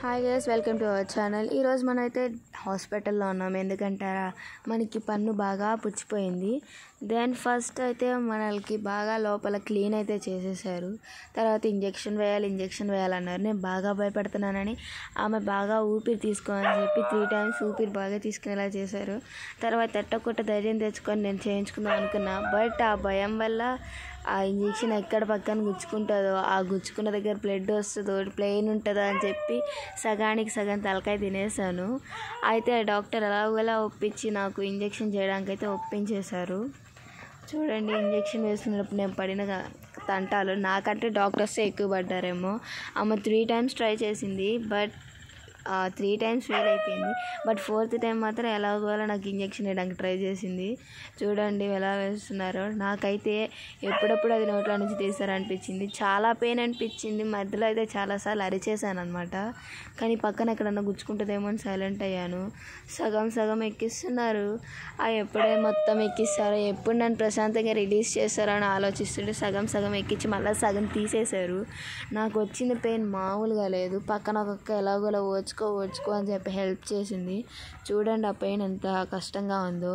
Hi guys, welcome to our channel. ఈరోజు మనం అయితే హాస్పిటల్లో ఉన్నాం. ఎందుకంటారా, మనకి పన్ను బాగా పుచ్చిపోయింది. దెన్ ఫస్ట్ అయితే మనకి బాగా లోపల క్లీన్ అయితే చేసేసారు. తర్వాత ఇంజెక్షన్ వేయాలన్నారు. నేను బాగా భయపడుతున్నానని ఆమె బాగా ఊపిరి తీసుకోమని చెప్పి 3 times ఊపిరి బాగా తీసుకునేలా చేశారు. తర్వాత ఎట్టకొట్ట ధైర్యం తెచ్చుకొని నేను చేయించుకుందాం అనుకున్నా. బట్ ఆ భయం వల్ల ఆ ఇంజెక్షన్ ఎక్కడ పక్కన గుచ్చుకుంటుందో, ఆ గుచ్చుకున్న దగ్గర బ్లడ్ వస్తుందో, ప్లెయిన్ ఉంటుందో అని చెప్పి సగానికి సగం తలకాయ తినేసాను. అయితే డాక్టర్ ఎలాగోలా ఒప్పించి నాకు ఇంజెక్షన్ చేయడానికి అయితే ఒప్పించేశారు. చూడండి, ఇంజెక్షన్ వేసుకున్నప్పుడు నేను పడిన తంటాలు నాకంటే డాక్టర్సే ఎక్కువ పడ్డారేమో. ఆమె 3 times ట్రై చేసింది, బట్ 3 times ఫెయిల్ అయిపోయింది. బట్ 4th time మాత్రం ఎలాగోలా నాకు ఇంజెక్షన్ వేయడానికి ట్రై చేసింది. చూడండి ఎలా వేస్తున్నారో. నాకైతే ఎప్పుడప్పుడు అది నోట్లో నుంచి తీసారనిపించింది. చాలా పెయిన్ అనిపించింది. మధ్యలో అయితే చాలాసార్లు అరిచేసాను అనమాట. కానీ పక్కన ఎక్కడన్నా గుచ్చుకుంటుందేమో అని సైలెంట్ అయ్యాను. సగం ఎక్కిస్తున్నారు. ఎప్పుడే మొత్తం ఎక్కిస్తారో, ఎప్పుడు నన్ను ప్రశాంతంగా రిలీజ్ చేస్తారో అని ఆలోచిస్తుంటే సగం ఎక్కించి మళ్ళీ సగం తీసేశారు. నాకు వచ్చిన పెయిన్ మామూలుగా లేదు. పక్కన ఒక్కొక్క ఎలాగోలా ఓచుకో అని చెప్పి హెల్ప్ చేసింది. చూడండి ఆ పెయిన్ ఎంత కష్టంగా ఉందో.